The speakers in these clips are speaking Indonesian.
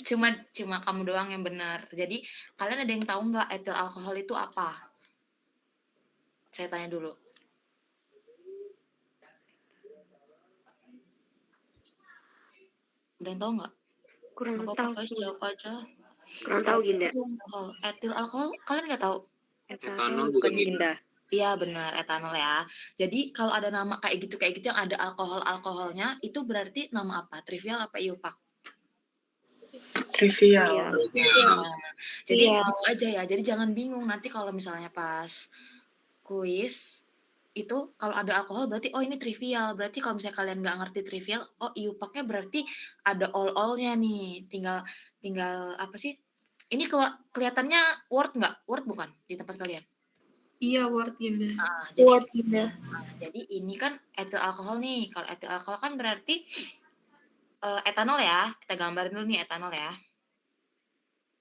Cuma kamu doang yang benar. Jadi kalian ada yang tahu nggak etil alkohol itu apa? Saya tanya dulu. Ada yang tahu nggak? Kurang Nggak tahu apa-apa guys, sih. jawab aja. Kurang tahu Ginda. Etil alkohol, kalian nggak tahu? Etanol bukan Ginda. Iya benar, etanol ya. Jadi kalau ada nama kayak gitu yang ada alkoholnya, itu berarti nama apa? Trivial apa iupak? Trivial. Nah, jadi Iya. gitu aja ya. Jadi jangan bingung nanti kalau misalnya pas kuis itu kalau ada alkohol berarti oh ini trivial. Berarti kalau misalnya kalian nggak ngerti trivial, oh iupaknya berarti ada all-nya nih. Tinggal apa sih? Ini kelihatannya word nggak? Word bukan di tempat kalian? Iya, word Ginda. Jadi ini kan etil alkohol nih. Kalau etil alkohol kan berarti etanol ya. Kita gambarin dulu nih etanol ya.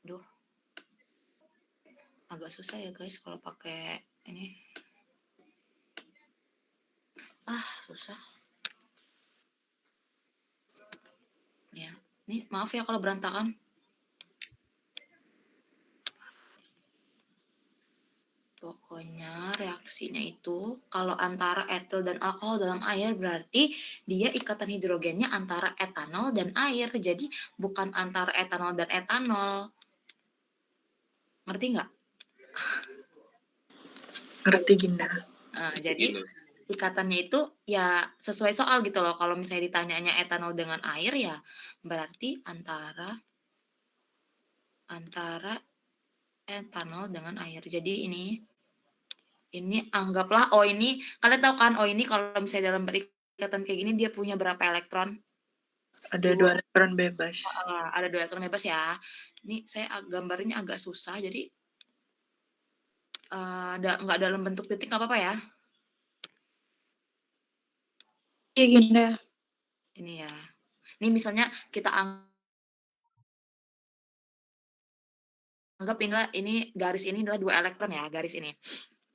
Duh. Agak susah ya guys kalau pakai ini. Susah. Ya. Nih, maaf ya kalau berantakan. Pokoknya reaksinya itu kalau antara etil dan alkohol dalam air berarti dia ikatan hidrogennya antara etanol dan air. Jadi bukan antara etanol dan etanol. Ngerti nggak? Ngerti Ginda. Jadi ikatannya itu ya sesuai soal gitu loh. Kalau misalnya ditanyanya etanol dengan air ya berarti antara etanol dengan air. Jadi ini anggaplah ini kalian tahu kan ini kalau misalnya dalam berikatan kayak gini dia punya berapa elektron? Ada 2 elektron bebas. Ada 2 elektron bebas ya. Ini saya gambarnya agak susah jadi nggak dalam bentuk titik nggak apa-apa ya? Iya Ginda. Ini ya. Ini misalnya kita anggap ini garis ini adalah 2 elektron ya, garis ini.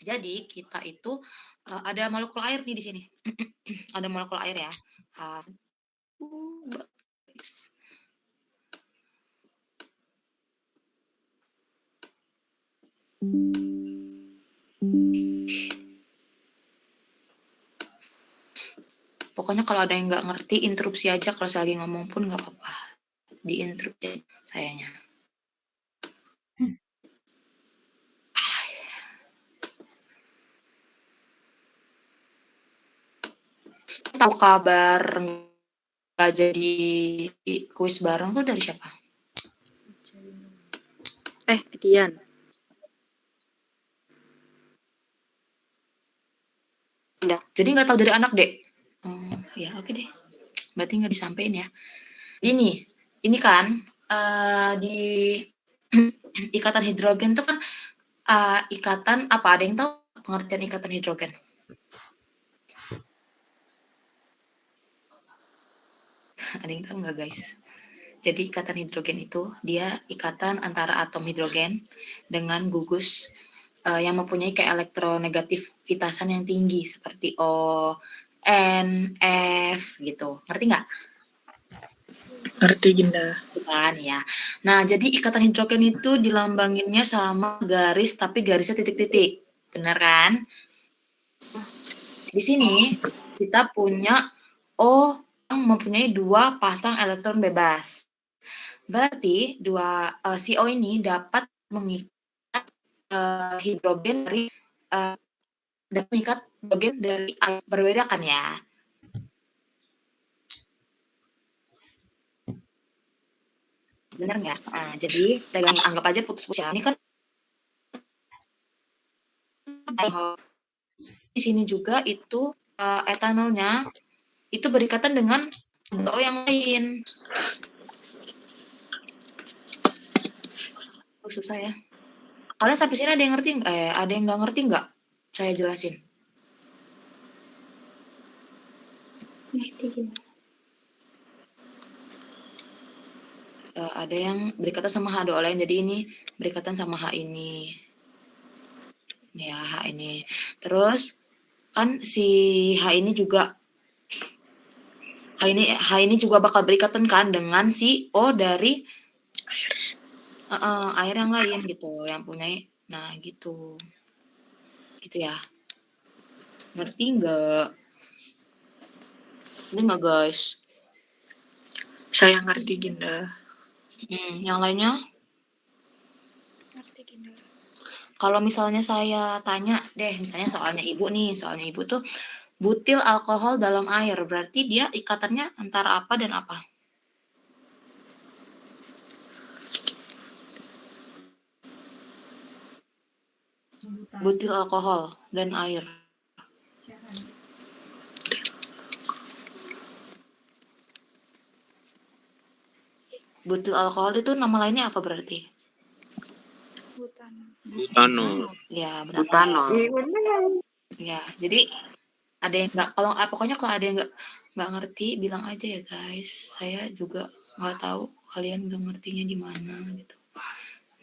Jadi kita itu ada molekul air nih di sini. Ada molekul air ya. Pokoknya kalau ada yang nggak ngerti, interupsi aja. Kalau saya lagi ngomong pun nggak apa-apa. Diinterupsi sayanya. Tahu kabar nggak jadi kuis bareng tuh dari siapa? Dian. Jadi nggak tahu dari anak dek. Ya oke deh. Berarti nggak disampaikan ya. Ini kan di ikatan hidrogen tuh kan ikatan apa? Ada yang tahu pengertian ikatan hidrogen? Ada yang tahu nggak guys? Jadi ikatan hidrogen itu dia ikatan antara atom hidrogen dengan gugus yang mempunyai keelektronegativitasan yang tinggi seperti O, N, F gitu. Ngerti nggak? Ngerti Ginda. Kan ya. Nah, jadi ikatan hidrogen itu dilambanginnya sama garis tapi garisnya titik-titik. Benar kan? Di sini kita punya O yang mempunyai 2 pasang elektron bebas. Berarti si O ini dapat mengikat hidrogen dari dapat mengikat hidrogen dari air. Berbeda kan ya? Benar nggak? Jadi anggap aja putus-putus ya. Ini kan di sini juga itu etanolnya itu berikatan dengan O yang lain. Susah ya. Kalian sampai sini ada yang ngerti? Ada yang nggak ngerti nggak? Saya jelasin. Ngerti. Ada yang berikatan sama H2O lain, jadi ini berikatan sama H ini. Ini ya H ini. Terus kan si H ini juga bakal berikatan kan dengan si O dari Air yang lain gitu, yang punya nah gitu. Gitu ya. Ngerti nggak? Ngerti nggak, guys? Saya ngerti Ginda. Yang lainnya? Ngerti Ginda. Kalau misalnya saya tanya deh, misalnya soalnya ibu tuh butil alkohol dalam air, berarti dia ikatannya antara apa dan apa? Butil alkohol dan air. Butil alkohol itu nama lainnya apa berarti? Butano. Ya, benar. Butano. Ya, jadi ada yang nggak, pokoknya kalau ada yang nggak ngerti bilang aja ya guys. Saya juga nggak tahu kalian nggak ngertinya di mana gitu.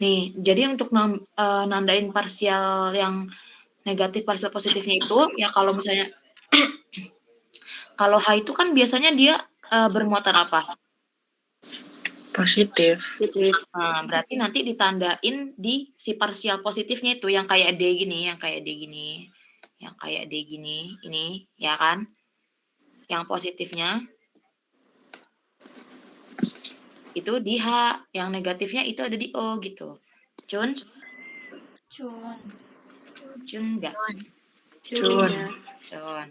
Nih, jadi untuk nandain parsial yang negatif, parsial positifnya itu ya kalau misalnya kalau H itu kan biasanya dia bermuatan apa? Positif. Nah, berarti nanti ditandain di si parsial positifnya itu yang kayak D gini, yang kayak D gini, ini ya kan? Yang positifnya itu di H, yang negatifnya itu ada di O gitu. Cun enggak? Cun. Cun.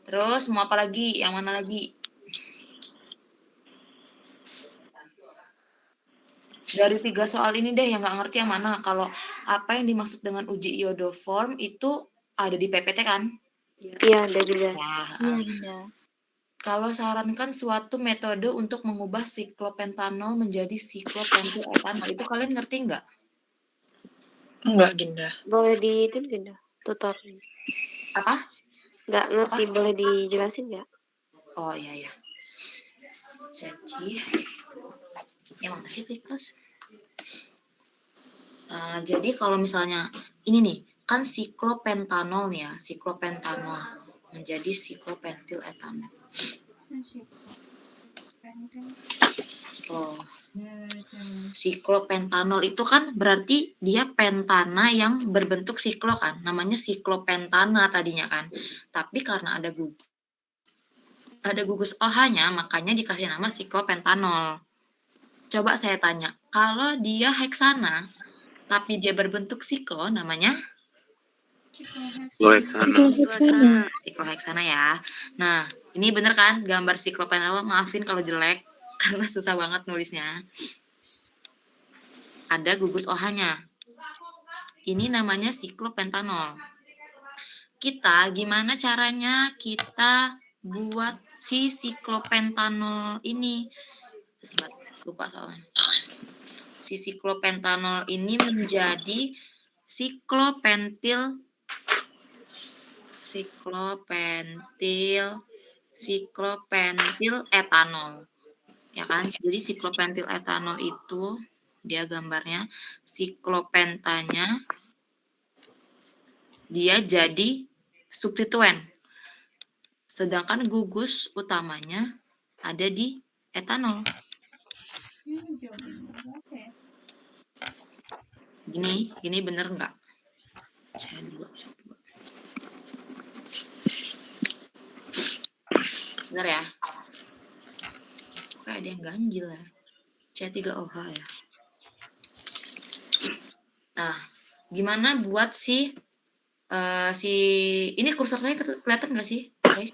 Terus mau apa lagi? Yang mana lagi? Dari 3 soal ini deh yang nggak ngerti yang mana. Kalau apa yang dimaksud dengan uji iodoform itu ada di PPT kan? Iya, ada juga. Ya, kalau sarankan suatu metode untuk mengubah siklopentanol menjadi siklopentyletanol, itu kalian ngerti nggak? Enggak Ginda. Boleh di itu Ginda? Tutor. Apa? Nggak ngerti, boleh dijelasin nggak? Oh iya ya. Jadi, yang mana sih Fikros? Jadi kalau misalnya ini nih, kan siklopentanol nih ya, siklopentanol menjadi siklopentyletanol. Oh. Siklopentanol itu kan berarti dia pentana yang berbentuk siklo kan, namanya siklopentana tadinya kan. Tapi karena ada gugus OH-nya, makanya dikasih nama siklopentanol. Coba saya tanya, kalau dia heksana, tapi dia berbentuk siklo, namanya sikloheksana ya. Nah, ini bener kan gambar siklopentanol? Maafin kalau jelek, karena susah banget nulisnya. Ada gugus OH-nya. Ini namanya siklopentanol. Gimana caranya kita buat si siklopentanol ini? Lupa soalnya. Si siklopentanol ini menjadi siklopentil etanol. Ya kan? Jadi siklopentil etanol itu dia gambarnya siklopentanya dia jadi substituen. Sedangkan gugus utamanya ada di etanol. Gini bener nggak? Saya dua. Bener ya? Kayak ada yang ganjil ya. C3OH ya. Nah, gimana buat si ini kursor saya kelihatan nggak sih, guys?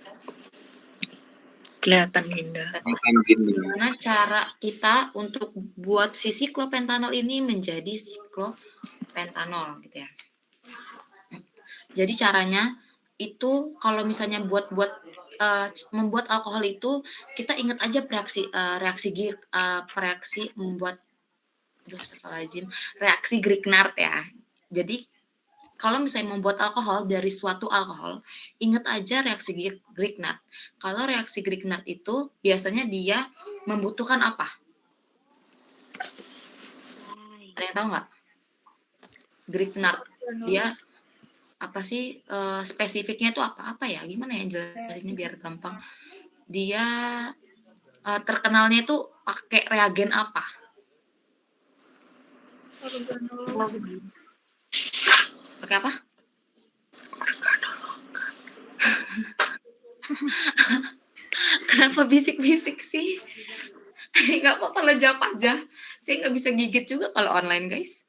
Kelihatan Ginda. Gimana cara kita untuk buat si siklopentanol ini menjadi siklopentanol gitu ya. Jadi caranya itu kalau misalnya membuat alkohol itu kita ingat aja reaksi Grignard ya. Jadi kalau misalnya membuat alkohol dari suatu alkohol, ingat aja reaksi Grignard. Kalau reaksi Grignard itu biasanya dia membutuhkan apa? Ada yang tahu nggak? Grignard dia apa sih spesifiknya itu apa ya? Gimana ya jelasinnya biar gampang? Dia terkenalnya itu pakai reagen apa? Organolog. Pakai apa? Kenapa bisik-bisik sih? Nggak apa-apa lo jawab aja. Saya nggak bisa gigit juga kalau online, guys.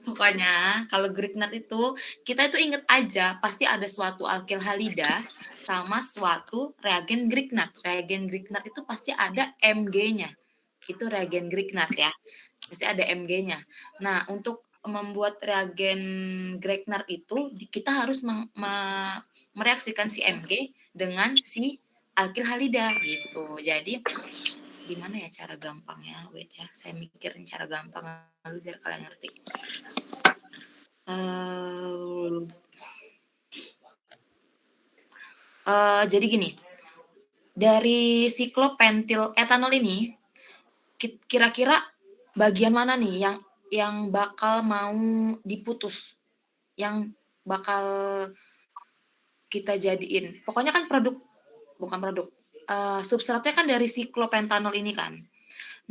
Pokoknya kalau Grignard itu, kita itu inget aja pasti ada suatu alkil halida sama suatu reagen Grignard. Reagen Grignard itu pasti ada Mg-nya. Itu reagen Grignard ya. Pasti ada Mg-nya. Nah, untuk membuat reagen Grignard itu kita harus mereaksikan si Mg dengan si alkil halida gitu. Jadi gimana ya cara gampangnya? Wait ya, saya mikirin cara gampang dulu biar kalian ngerti. Jadi gini, dari siklopentil etanol ini kira-kira bagian mana nih yang bakal mau diputus, yang bakal kita jadiin? Pokoknya kan substratnya kan dari siklopentanol ini kan.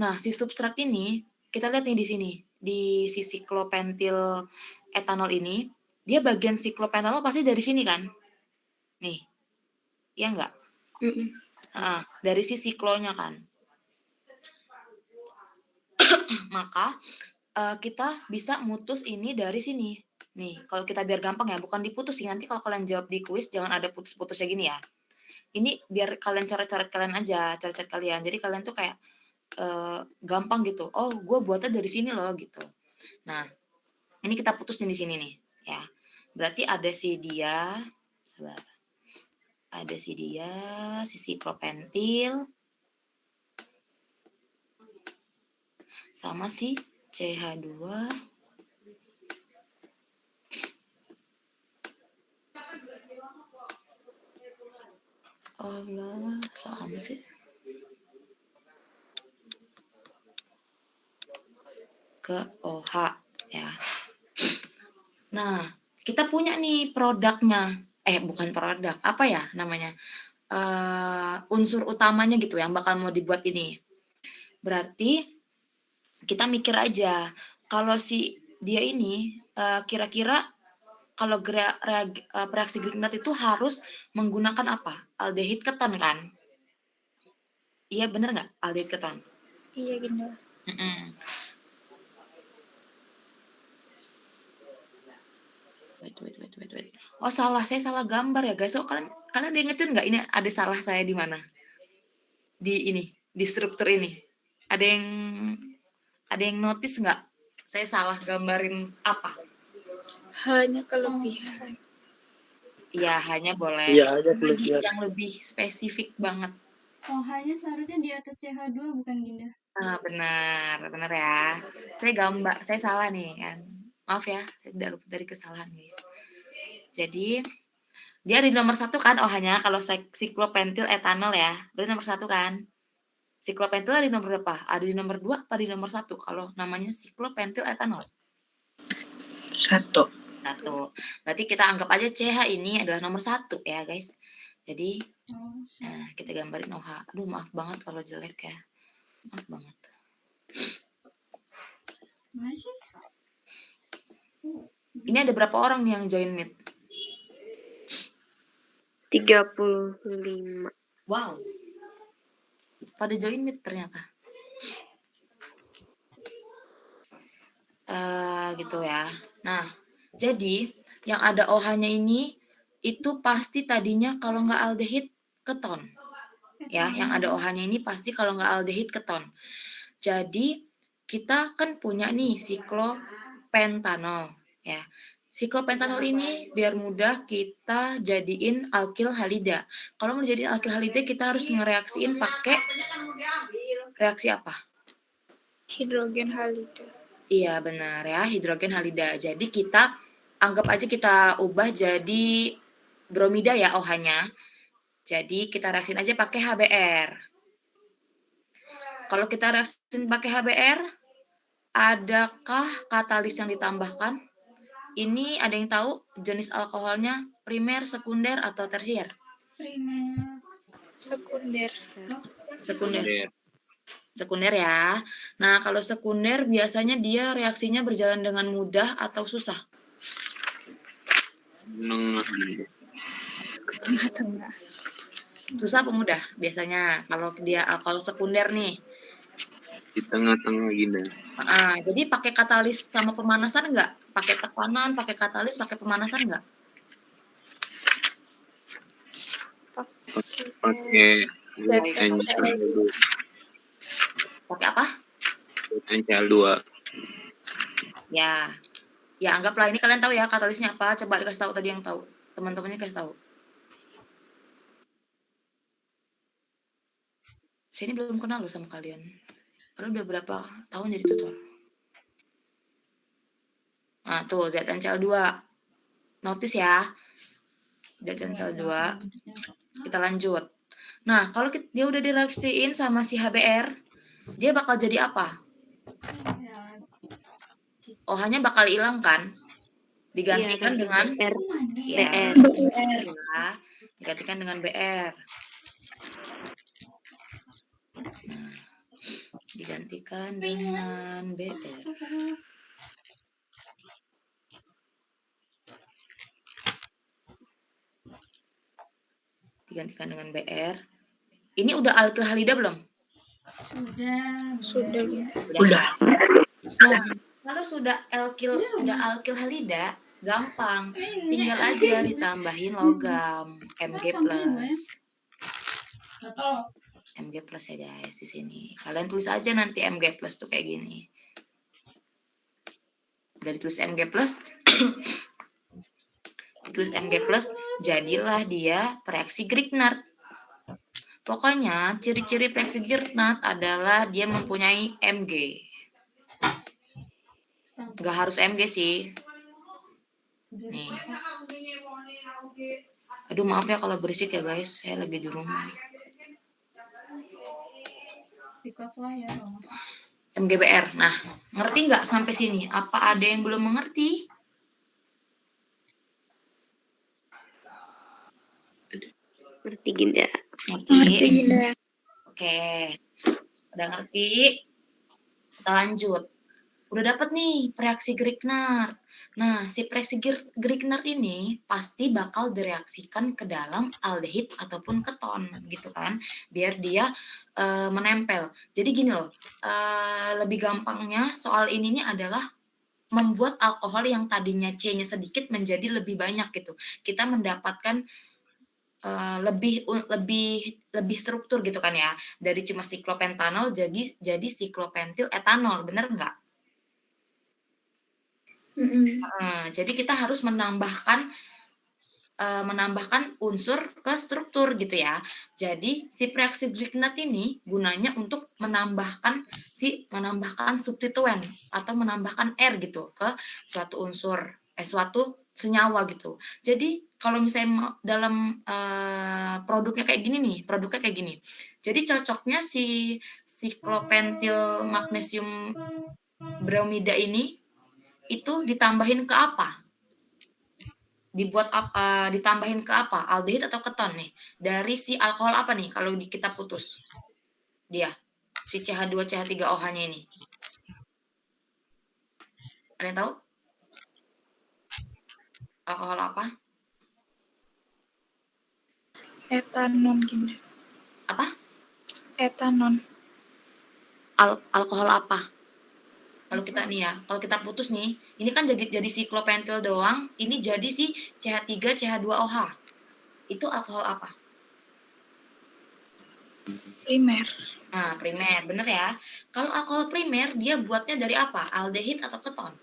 Nah, si substrat ini kita lihat nih di sini, di si siklopentil etanol ini, dia bagian siklopentanol pasti dari sini kan? Nih, iya enggak? Dari si siklonya kan. Maka kita bisa mutus ini dari sini. Nih, kalau kita biar gampang ya, bukan diputus sih. Nanti kalau kalian jawab di kuis jangan ada putus-putusnya gini ya. Ini biar kalian coret-coret kalian aja, coret-coret kalian. Jadi kalian tuh kayak gampang gitu. Oh, gue buatnya dari sini loh gitu. Nah, ini kita putusin di sini nih, ya. Berarti ada si dia, sabar. Ada si dia, si siklopentil, sama si CH2. Allah, sama sih. Ke OH, ya. Nah, kita punya nih produknya. Bukan produk, apa ya namanya? Unsur utamanya gitu yang bakal mau dibuat ini. Berarti kita mikir aja kalau si dia ini kira-kira kalau reaksi Grignard itu harus menggunakan apa? Aldehid keton kan? Iya bener nggak aldehid keton? Iya, Ginda. Wait. Oh salah, saya salah gambar ya guys. Oh kalian ada yang ngecun nggak? Ini ada salah saya di mana? Di struktur ini. Ada yang notice nggak? Saya salah gambarin apa? Hanya kelebihan. Iya, hanya boleh. Iya, aja kelebihan. Yang lebih spesifik banget. OH-nya seharusnya di atas CH2 bukan Ginda? Benar ya. Saya salah nih kan. Maaf ya, saya tidak luput dari kesalahan guys. Jadi dia di nomor 1 kan OH-nya kalau siklopentil etanol ya. Berarti nomor 1 kan. Siklopentil ada di nomor berapa? Ada di nomor 2 apa di nomor 1 kalau namanya siklopentil etanol? 1. Berarti kita anggap aja CH ini adalah nomor 1 ya guys. Jadi kita gambarin OH. Aduh maaf banget kalau jelek ya. Maaf banget. Masih? Ini ada berapa orang nih yang join meet? 35. Wow. Pada join meet ternyata. Gitu ya. Nah, jadi yang ada OH-nya ini itu pasti tadinya kalau nggak aldehid keton. Ya, yang ada OH-nya ini pasti kalau nggak aldehid keton. Jadi kita kan punya nih siklopentanol ya. Siklopentanol ini biar mudah kita jadiin alkil halida. Kalau mau jadiin alkil halida kita harus ngereaksiin pakai reaksi apa? Hidrogen halida. Iya benar ya, hidrogen halida. Jadi kita anggap aja kita ubah jadi bromida ya OH-nya. Jadi kita reaksin aja pakai HBr. Kalau kita reaksin pakai HBr, adakah katalis yang ditambahkan? Ini ada yang tahu jenis alkoholnya primer, sekunder, atau tersier? Primer. Sekunder. Sekunder. Sekunder ya. Nah, kalau sekunder biasanya dia reaksinya berjalan dengan mudah atau susah? Menengah. Tengah-tengah. Susah apa mudah biasanya kalau dia alkohol sekunder nih? Di tengah-tengah Ginda. Jadi pakai katalis sama pemanasan enggak? Pakai tekanan, pakai katalis, pakai pemanasan enggak? Pakai ZNCl2. Pakai apa? NCl2. Ya. Ya, anggaplah ini kalian tahu ya katalisnya apa. Coba dikasih tahu tadi yang tahu. Teman-temannya kasih tahu. Saya ini belum kenal loh sama kalian. Padahal udah berapa tahun jadi tutor. Nah, tuh ZNCl2. Notice ya. ZNCl2. Kita lanjut. Nah, kalau dia udah direaksiin sama si HBr, dia bakal jadi apa? OH-nya bakal hilang kan? Digantikan dengan BR. ya, BR. ya, digantikan dengan BR. Nah, digantikan dengan BR. Digantikan dengan BR. Ini udah alkil halida belum? Sudah ya. Udah. Nah, kalau sudah alkil halida, gampang. Tinggal aja ditambahin logam Mg+. Mg+ ya guys di sini. Kalian tulis aja nanti Mg+ tuh kayak gini. Udah ditulis Mg+, ditulis Mg+, jadilah dia reaksi Grignard. Pokoknya ciri-ciri reaksi Grignard adalah dia mempunyai Mg. Nggak harus Mg sih. Nih. Aduh maaf ya kalau berisik ya guys, saya lagi di rumah. MGBR. Nah, ngerti nggak sampai sini? Apa ada yang belum mengerti? Ngerti Ginda. Ngerti Ginda. Oke. Udah ngerti? Kita lanjut. Udah dapat nih reaksi Grignard. Nah, si reaksi Grignard ini pasti bakal direaksikan ke dalam aldehid ataupun keton gitu kan, biar dia menempel. Jadi gini loh, lebih gampangnya soal ini nih adalah membuat alkohol yang tadinya C-nya sedikit menjadi lebih banyak gitu. Kita mendapatkan lebih struktur gitu kan ya, dari cuma siklopentanol jadi siklopentil etanol, bener nggak? Jadi kita harus menambahkan unsur ke struktur gitu ya. Jadi si reaksi Grignard ini gunanya untuk menambahkan substituen atau menambahkan R gitu ke suatu unsur suatu senyawa gitu. Jadi kalau misalnya dalam produknya kayak gini. Jadi cocoknya si siklopentil magnesium bromida ini itu ditambahin ke apa? Ditambahin ke apa? Aldehid atau keton nih? Dari si alkohol apa nih kalau kita putus? Dia si CH2 CH3OH-nya ini. Ada yang tahu? Alkohol apa? Etanon Ginda. Apa? Etanon. Alkohol apa? Kalau kita nih ya, kalau kita putus nih, ini kan jadi siklopentil doang, ini jadi si CH3 CH2OH. Itu alkohol apa? Primer. Nah, primer, bener ya. Kalau alkohol primer, dia buatnya dari apa? Aldehid atau keton?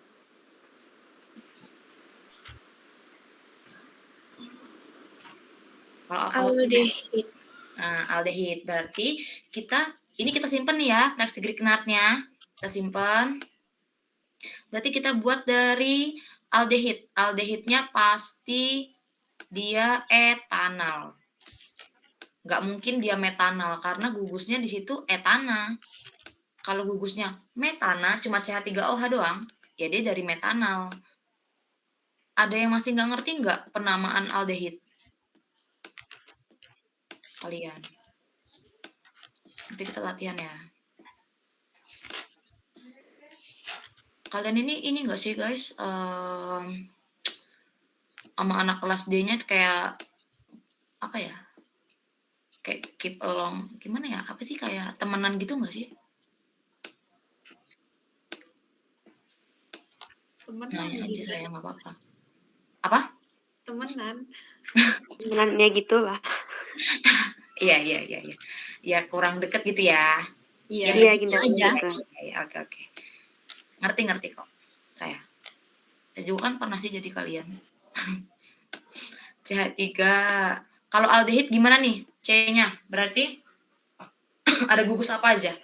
Kalau alkohol Aldehid. Nah, aldehid. Berarti kita simpan nih ya, reaksi Grignard-nya. Kita simpan. Berarti kita buat dari aldehid. Aldehidnya pasti dia etanal. Nggak mungkin dia metanal karena gugusnya di situ etana. Kalau gugusnya metana cuma CH3OH doang, ya dia dari metanal. Ada yang masih nggak ngerti nggak penamaan aldehid? Kalian. Nanti kita latihan ya. Kalian ini nggak sih guys, sama anak kelas D-nya kayak apa ya? Kayak keep along, gimana ya? Apa sih kayak temenan gitu nggak sih? Temenan Nanya aja gitu. saya nggak apa-apa. Apa? Temenan. Sebenarnya gitulah. Iya. Ya kurang deket gitu ya. Iya. Iya, Gitu Ginda, aja. gitu. Ya, oke. Ngerti kok saya. Saya juga kan pernah sih jadi kalian. CH3. Kalau aldehid gimana nih? C-nya. Berarti ada gugus apa aja?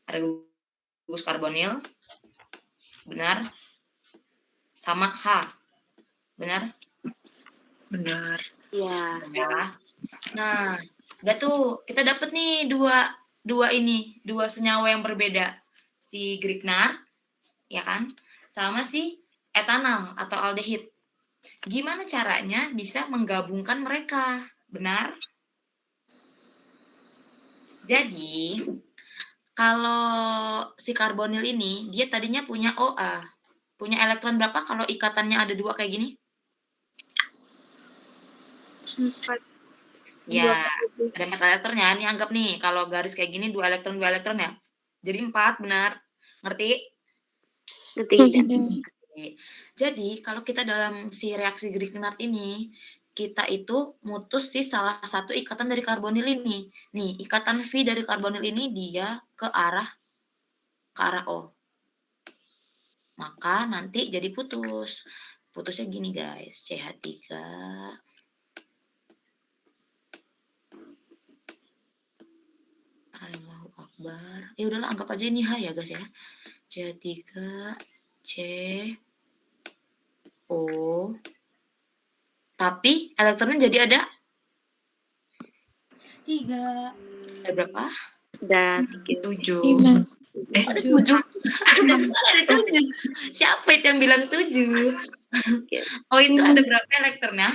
Ada gugus karbonil. Benar. Sama H. Benar? Benar. Iya. Ya. Nah, udah tuh kita dapat nih dua senyawa yang berbeda. Si Grignard, ya kan? Sama si etanal atau aldehid. Gimana caranya bisa menggabungkan mereka? Benar? Jadi, kalau si karbonil ini, dia tadinya punya OA. Punya elektron berapa kalau ikatannya ada dua kayak gini? 4. Ya, ada 4 elektron ya. Ini anggap nih, kalau garis kayak gini 2 elektron ya. Jadi 4, benar. Ngerti? Ngerti, Ginda? Jadi, kalau kita dalam si reaksi Grignard ini, kita itu mutus si salah satu ikatan dari karbonil ini. Nih, ikatan V dari karbonil ini dia ke arah O. Maka nanti jadi putus. Putusnya gini guys, CH3. Allahu Akbar. Ya udahlah, anggap aja ini H ya guys ya. CH3 C O. Tapi elektronnya jadi ada 3. ada berapa? Udah 7. 5. Ada 7. Ada 7. Siapa itu yang bilang 7? Oh, itu ada berapa elektronnya?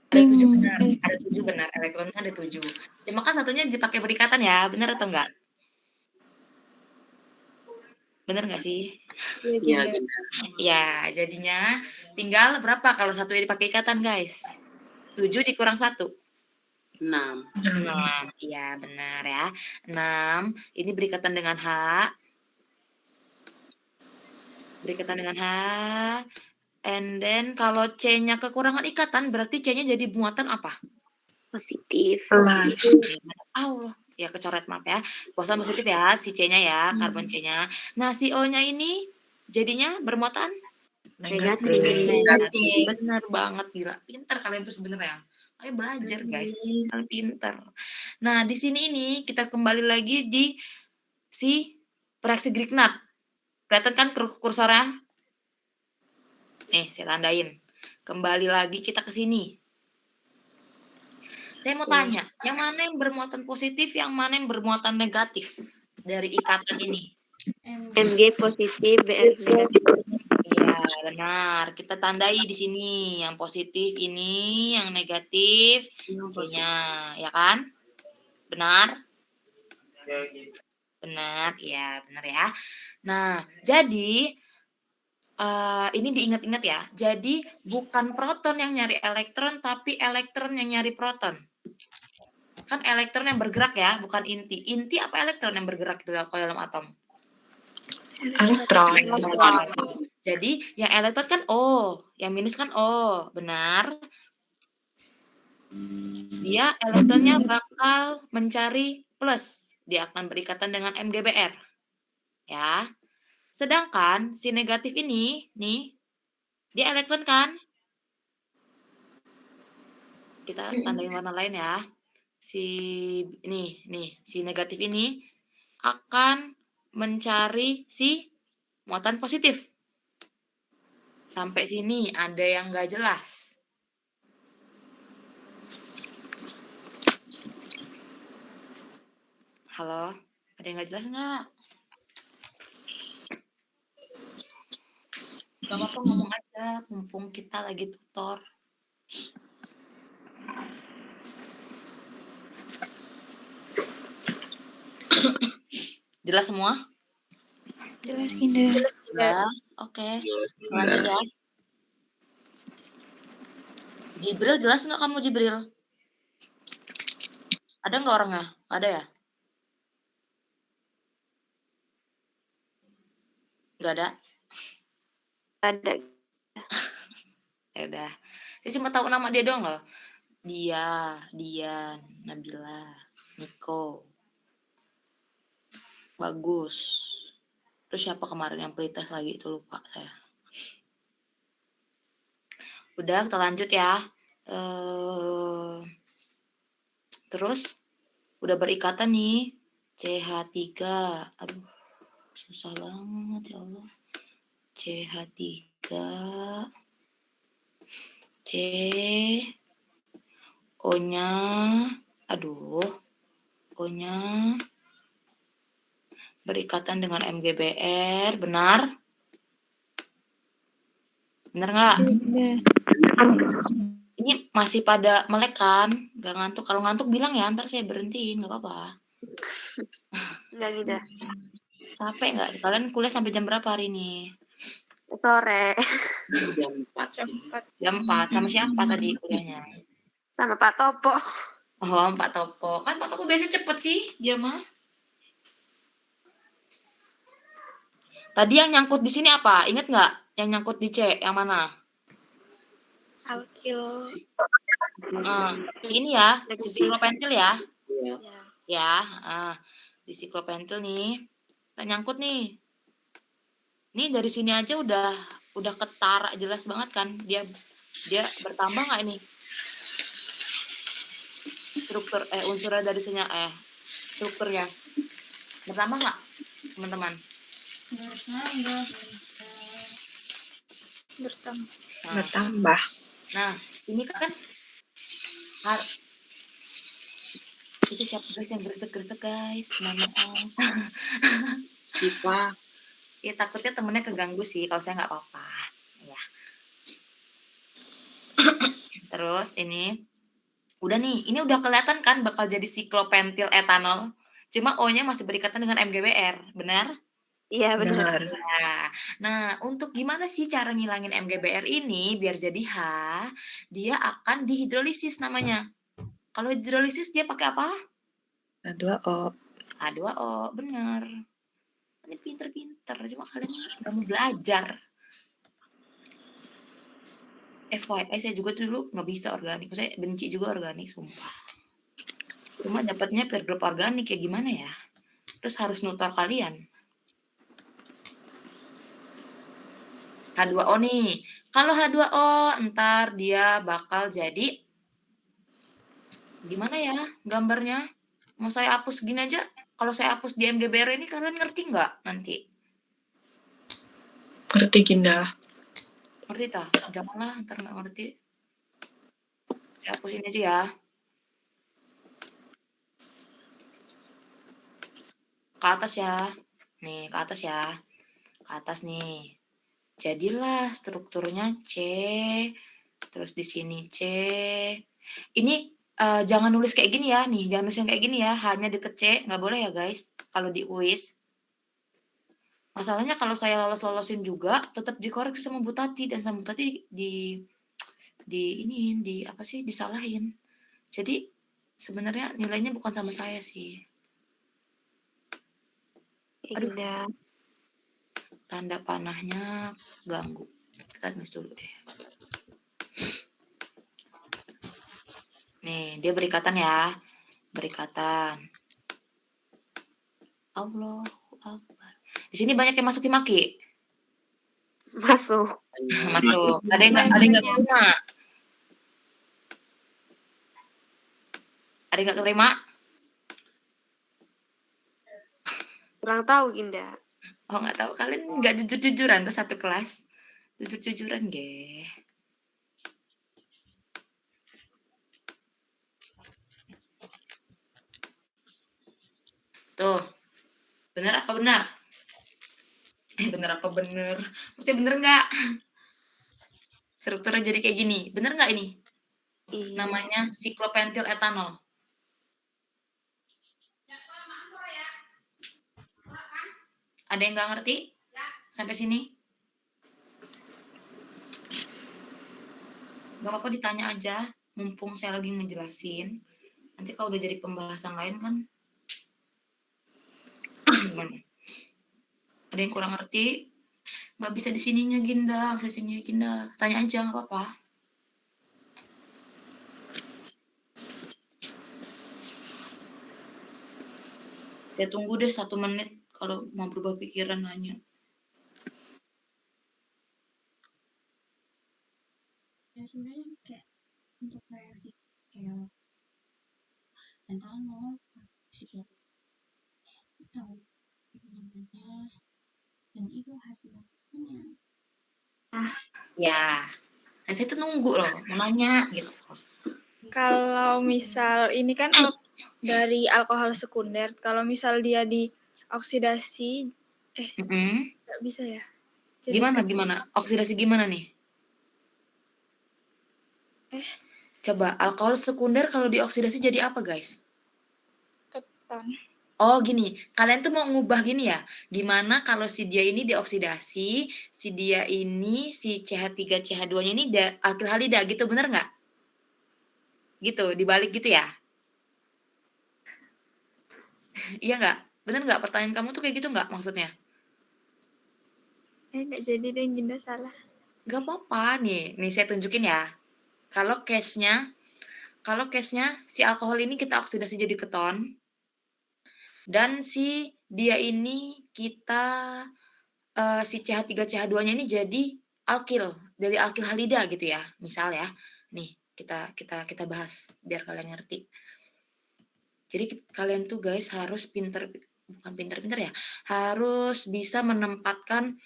Ada 7 benar. Ada 7 benar. Elektronnya ada 7. Cuma kan satunya dipakai berikatan ya. Benar atau enggak? Benar nggak sih? Iya, Ya, jadinya tinggal berapa kalau satunya dipakai ikatan, guys? 7 dikurang 1. 6. 6. Iya, benar ya. 6. Ini berikatan dengan H. Berikatan dengan H. And then kalau C-nya kekurangan ikatan, berarti C-nya jadi muatan apa? Positif. Allah. Ya, kecoret, maaf ya. Muatan positif ya, si C-nya ya, karbon C-nya. Nah, si O-nya ini jadinya bermuatan negatif. Benar banget, gila. Pintar kalian tuh sebenarnya. Ayo belajar, guys. Kalian pintar. Nah, di sini ini kita kembali lagi di si reaksi Grignard. Kelihatan kan kursornya? Nih, saya tandain. Kembali lagi kita ke sini. Saya mau tanya, yang mana yang bermuatan positif, yang mana yang bermuatan negatif dari ikatan ini? Mg positif, Br negatif. Iya, benar. Kita tandai di sini. Yang positif ini, yang negatif C-nya, ya kan? Benar? Benar, ya, benar ya. Nah, jadi ini diingat-ingat ya. Jadi bukan proton yang nyari elektron, tapi elektron yang nyari proton. Kan elektron yang bergerak ya, bukan inti. Inti apa elektron yang bergerak itu kalau dalam atom? Elektron. Jadi yang elektron kan O, yang minus kan O, benar? Dia elektronnya bakal mencari plus. Dia akan berikatan dengan MgBr. Ya. Sedangkan si negatif ini, nih, dia elektron kan? Kita tandain warna lain ya. Si negatif ini akan mencari si muatan positif. Sampai sini ada yang nggak jelas. Halo, ada yang nggak jelas nggak? Gak apa-apa, ngomong aja, mumpung kita lagi tutor. Jelas semua? Jelas Ginda. Jelas. Oke. Lanjut ya. Jibril jelas nggak kamu Jibril? Ada nggak orangnya? Ada ya? Nggak ada? Ada. Ya udah. Saya cuma tahu nama dia doang loh. Dia, Dian, Nabila, Niko. Bagus. Terus siapa kemarin yang pretest lagi itu lupa saya. Udah kita lanjut ya. Terus udah berikatan nih CH3. Aduh, susah banget ya Allah. CH3 C O-nya O-nya berikatan dengan MGBR, benar? Benar nggak? Ini masih pada melek kan? Nggak ngantuk? Kalau ngantuk bilang ya, ntar saya berhentiin, nggak apa-apa. Enggak Ginda. Capek nggak? Kalian kuliah sampai jam berapa hari ini? Sore. Jam 4. Jam 4. Jam 4. Sama siapa tadi kuliahnya? Sama Pak Topo. Oh, Pak Topo. Kan Pak Topo biasanya cepet sih, dia mah. Tadi yang nyangkut di sini apa? Ingat nggak? Yang nyangkut di C, yang mana? Alkil. Ini ya, si siklopentil ya. Iya. Ya, di siklopentil nih. Kita nyangkut nih. Ini dari sini aja udah ketara jelas banget kan? Dia bertambah nggak ini? Struktur unsurnya dari sini strukturnya. Bertambah nggak, teman-teman? Bertambah. Nah, ini kan itu siapa guys yang gresek-gresek guys? Mohon maaf. Sipa. Ya takutnya temennya keganggu sih, kalau saya nggak apa-apa. Ya. Terus ini udah nih, ini udah kelihatan kan bakal jadi siklopentil etanol. Cuma O-nya masih berikatan dengan MGBR, benar? Iya benar. Nah, untuk gimana sih cara ngilangin MGBR ini biar jadi H? Dia akan dihidrolisis namanya. Kalau hidrolisis dia pakai apa? H2O. H2O, bener. Ini pinter-pinter, cuma kalian nggak mau belajar. FYI, saya juga dulu nggak bisa organik. Saya benci juga organik, sumpah. Cuma dapatnya peer group organik ya gimana ya? Terus harus nutor kalian. H2O nih. Kalau H2O ntar dia bakal jadi gimana ya gambarnya? Mau saya hapus gini aja. Kalau saya hapus di MGBR ini kalian ngerti nggak nanti? Ngerti Ginda. Ngerti tak? Janganlah ntar nggak ngerti. Saya hapusin aja ya. Ke atas ya. Nih, ke atas ya. Ke atas nih. Jadilah strukturnya C. Terus di sini C. Ini jangan nulis kayak gini ya. Nih, jangan nulis yang kayak gini ya. Hanya deket C. Nggak boleh ya guys. Kalau di UIS. Masalahnya kalau saya lolos-lolosin juga, tetap dikoreksi sama Bu Tati. Dan sama Bu Tati apa sih, disalahin. Jadi sebenarnya nilainya bukan sama saya sih. Aduh. Ginda. Tanda panahnya ganggu. Kita tulis dulu deh. Nih, dia berikatan ya. Berikatan. Allahu Akbar. Di sini banyak yang maki. Masuk. Masuk. Ada yang nggak terima? Ada yang nggak terima? Kurang tahu Ginda. Oh, nggak tahu. Kalian nggak jujur-jujuran ke satu kelas? Jujur-jujuran, ge. Tuh. Bener apa benar? Bener apa bener? Maksudnya bener nggak? Strukturnya jadi kayak gini. Bener nggak ini? Iya. Namanya siklopentil etanol. Ada yang nggak ngerti sampai sini? Nggak apa-apa ditanya aja, mumpung saya lagi ngejelasin. Nanti kalau udah jadi pembahasan lain kan gimana? Ada yang kurang ngerti? Nggak bisa di sininya Ginda, nggak bisa di sininya Ginda. Tanya aja nggak apa-apa. Saya tunggu deh 1 menit kalau mau berubah pikiran nanya. Ya sebenarnya kayak untuk reaksi kayak etanol, psikologi tahu itu namanya dan itu hasilnya. Ya, nah, saya tuh nunggu loh, mau nanya gitu. Kalau misal ini kan dari alkohol sekunder, kalau misal dia dioksidasi, nggak bisa ya? Jadi Gimana? Oksidasi gimana nih? Coba, alkohol sekunder kalau dioksidasi jadi apa, guys? keton. Oh gini, kalian tuh mau ngubah gini ya, gimana kalau si dia ini dioksidasi, si dia ini, si CH3CH2-nya ini alkil halida gitu, bener nggak? Gitu, dibalik gitu ya? Iya nggak? Bener nggak? Pertanyaan kamu tuh kayak gitu nggak maksudnya? Nggak jadi deh, Ginda salah. Nggak apa-apa nih saya tunjukin ya. Kalau case-nya si alkohol ini kita oksidasi jadi keton, dan si dia ini kita si CH3CH2-nya ini jadi alkil, dari alkil halida gitu ya, misal ya. Nih, kita bahas biar kalian ngerti. Jadi kalian tuh guys harus bukan pinter-pinter ya, harus bisa menempatkan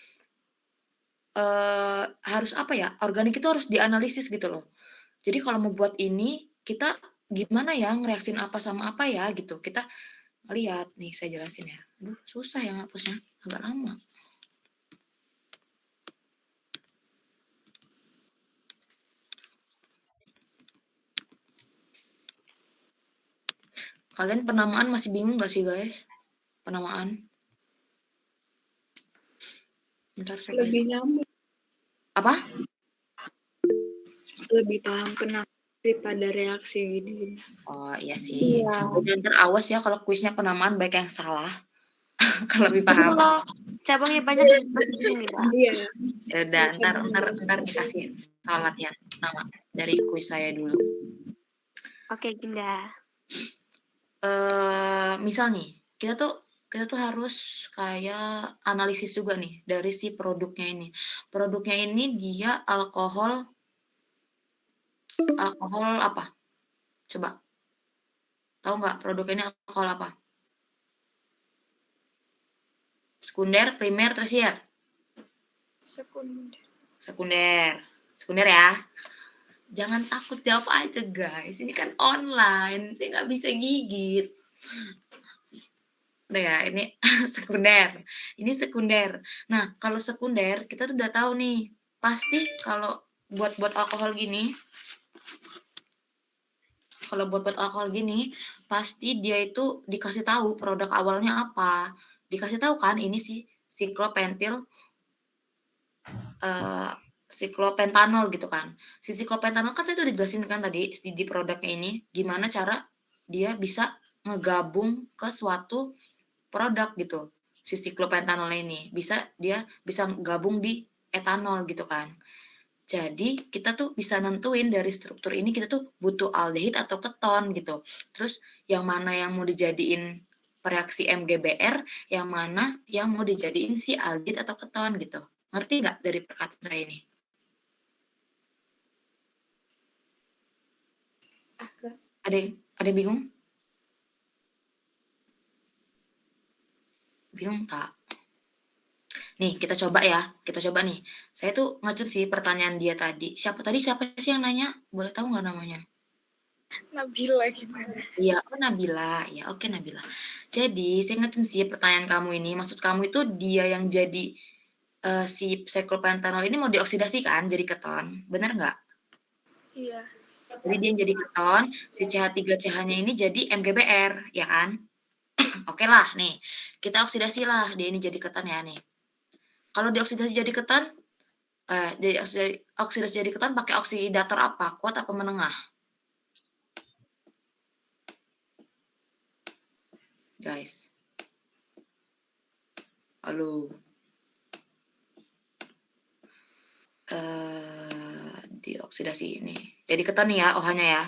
harus apa ya, organik itu harus dianalisis gitu loh. Jadi kalau mau buat ini, kita gimana ya ngereaksin apa sama apa ya gitu. Kita lihat nih saya jelasin ya. Aduh, susah ya ngapusnya, agak lama. Kalian penamaan masih bingung gak sih guys? Penamaan. Bentar saya Lebih nyambung. Apa? Lebih paham kenapa daripada reaksi gini. Oh iya sih. Udah ntar awas ya kalau kuisnya penamaan baik yang salah. Kalau lebih paham. Cabangnya banyak lebih bingung gitu. Iya. Ya udah, ntar dikasih salat ya nama dari kuis saya dulu. Oke, Ginda. Misal nih, kita tuh harus kayak analisis juga nih dari si produknya ini. Produknya ini dia alkohol apa? Coba. Tahu nggak produk ini alkohol apa? Sekunder, primer, tersier? Sekunder. Sekunder ya. Jangan takut jawab aja guys. Ini kan online, saya nggak bisa gigit. Udah ya, ini sekunder. Ini sekunder. Nah, kalau sekunder kita tuh udah tahu nih, pasti kalau buat alkohol gini, pasti dia itu dikasih tahu produk awalnya apa. Dikasih tahu kan ini si siklopentil siklopentanol gitu kan. Si siklopentanol kan saya tuh dijelasin kan tadi di produknya ini gimana cara dia bisa ngegabung ke suatu produk gitu. Si siklopentanol ini dia bisa gabung di etanol gitu kan. Jadi kita tuh bisa nentuin dari struktur ini kita tuh butuh aldehid atau keton gitu. Terus yang mana yang mau dijadiin reaksi MGBR, yang mana yang mau dijadiin si aldehid atau keton gitu. Ngerti nggak dari perkataan saya ini? Ada yang bingung? Bingung tak? Nih, kita coba nih. Saya tuh ngecek sih pertanyaan dia tadi. Siapa sih yang nanya? Boleh tahu nggak namanya? Nabila gimana? Iya, oh Nabila. Ya, oke Nabila. Jadi, saya ngecek sih pertanyaan kamu ini. Maksud kamu itu dia yang jadi si siklopentanol ini mau dioksidasi kan jadi keton. Benar nggak? Iya. Jadi dia yang jadi keton, si CH3CH-nya ini jadi MGBR, ya kan? Oke lah, nih kita oksidasi lah, dia ini jadi keton ya nih. Kalau dioksidasi jadi keton, jadi oksidasi jadi keton pakai oksidator apa? Kuat apa menengah? Guys. Halo. Dioksidasi ini. Jadi keton nih ya OH-nya ya.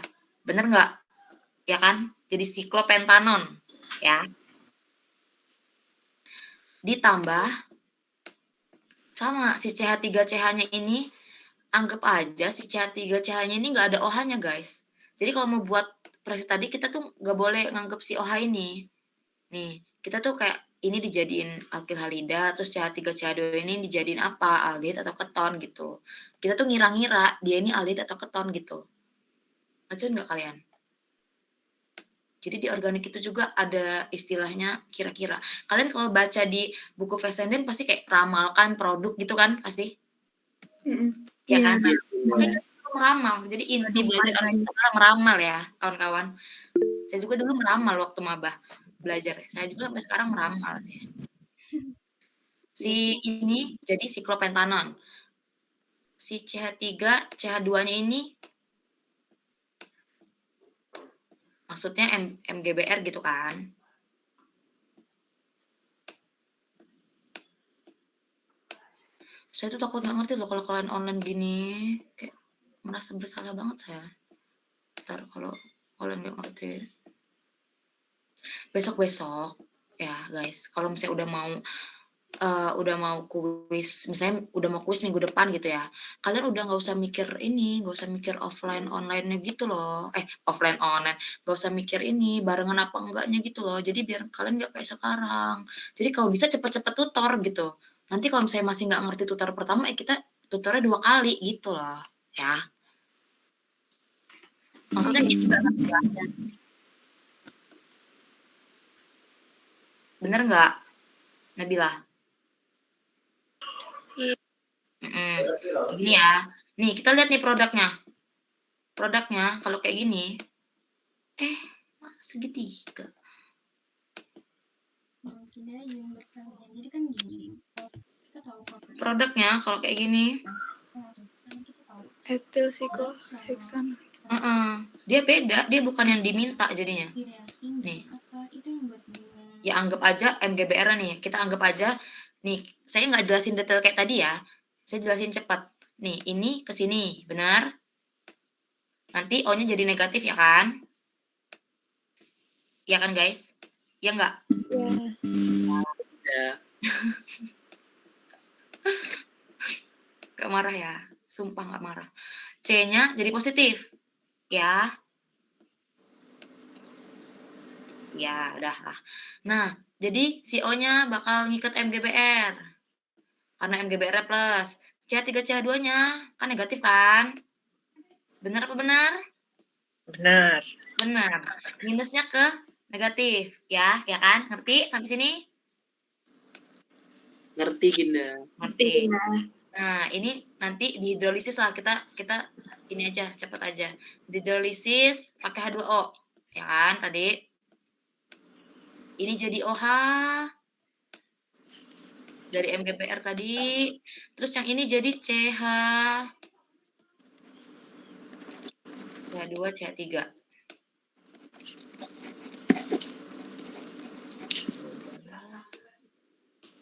Bener nggak? Ya kan? Jadi siklopentanon ya. Ditambah sama si CH3CH-nya ini, anggap aja si CH3CH-nya ini nggak ada OH-nya guys. Jadi kalau mau buat reaksi tadi kita tuh nggak boleh nganggep si OH ini. Nih, kita tuh kayak ini dijadiin alkil halida, terus CH3CH2 ini dijadiin apa? Aldehid atau keton gitu. Kita tuh ngira-ngira dia ini aldehid atau keton gitu. Baca nggak kalian? Jadi di organik itu juga ada istilahnya kira-kira. Kalian kalau baca di buku Fessenden pasti kayak ramalkan produk gitu kan pasti? Ya kan? Makanya kita meramal. Jadi inti belajar organik itu adalah meramal ya kawan-kawan. Saya juga dulu meramal waktu maba belajar. Saya juga sampai sekarang meramal sih. Si ini jadi siklopentanon. Si CH3, CH2-nya ini maksudnya MGBR gitu kan. Saya tuh takut nggak ngerti loh kalau kalian online gini. Kayak merasa bersalah banget saya. Ntar kalau kalian nggak ngerti. Besok-besok ya guys, kalau misalnya udah mau kuis, misalnya udah mau kuis minggu depan gitu ya, kalian udah nggak usah mikir ini, nggak usah mikir offline online-nya gitu loh, offline online, nggak usah mikir ini barengan apa enggaknya gitu loh. Jadi biar kalian nggak kayak sekarang. Jadi kalau bisa cepet-cepet tutor gitu. Nanti kalau misalnya masih nggak ngerti tutor pertama, kita tutornya 2 kali gitu loh, ya. Maksudnya gitu kan? Bener nggak, Nabila? Gini ya, nih kita lihat nih produknya. Produknya kalau kayak gini, segitiga. Tidak yang bertanya. Jadi kan gini, kita tahu kalau Produknya kalau kayak gini, kita tahu Etil sikloheksan. dia beda, dia bukan yang diminta jadinya. reaksi Nih. apa itu yang buat bingung. Ya anggap aja MGBR nih, kita anggap aja nih, saya nggak jelasin detail kayak tadi ya, saya jelasin cepat. Nih, ini ke sini, benar? Nanti O-nya jadi negatif ya kan? Ya kan guys? Ya nggak? Ya. Gak marah ya? Sumpah nggak marah. C-nya jadi positif. Ya. Ya, udah lah. Nah, jadi si O-nya bakal ngikat MGBR. Karena MGBR plus. CH3CH2-nya kan negatif kan? Benar apa benar? Benar. Benar. Minusnya ke negatif. Ya kan? Ngerti sampai sini? Ngerti Ginda. Ngerti. Nah, ini nanti di hidrolisis lah kita ini aja, cepet aja. Di hidrolisis pakai H2O. Ya kan tadi? Ini jadi OH dari MGPR tadi. Terus yang ini jadi CH. CH2, CH3.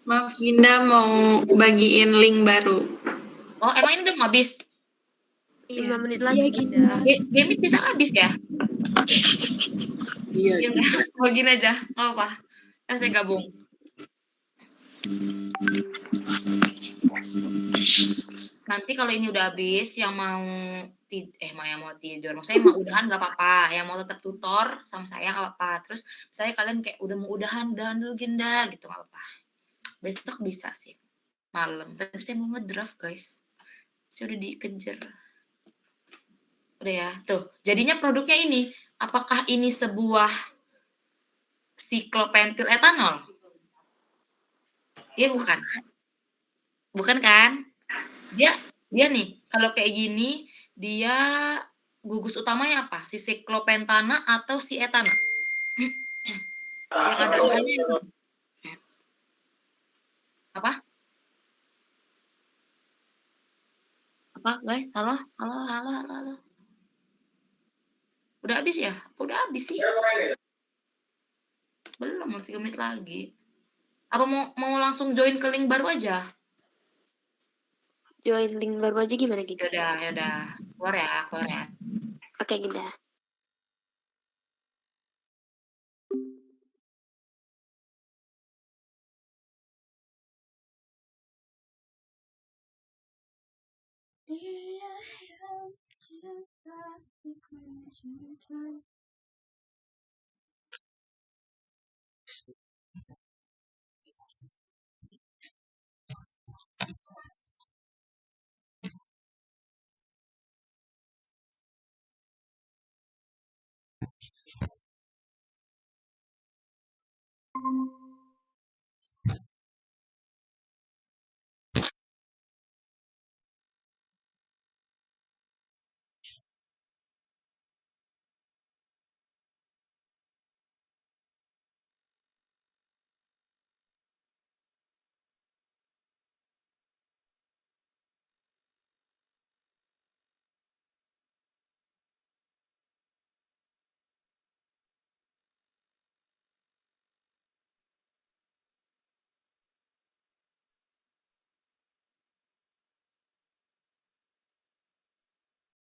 Maaf Ginda mau bagiin link baru. Oh, emang ini udah mau habis? 5 menit lagi Ginda. Game bisa habis ya? Iya. Ya enggak, mau gini aja. Nggak apa. Kan saya gabung. Nanti kalau ini udah habis, yang mau tidur, maksudnya yang mau udahan nggak apa-apa, yang mau tetap tutor sama saya nggak apa-apa. Terus saya kalian kayak udah mau udahan dulu Ginda gitu nggak apa-apa. Besok bisa sih malam, tapi saya mau ngedraft guys. Saya udah dikejar. Udah ya, tuh. Jadinya produknya ini, apakah ini sebuah siklopentil etanol? Iya bukan. Bukan kan? Dia nih, kalau kayak gini, dia gugus utamanya apa? Si siklopentana atau si etana? Yang ada OH-nya apa? Apa guys? Halo? Halo, halo, halo, halo. Udah habis ya? Udah habis sih. Belum, 3 menit lagi. Apa mau langsung join ke link baru aja? Join link baru aja gimana gitu? Yaudah. Keluar ya. Oke, Ginda. Dia yang cinta cinta.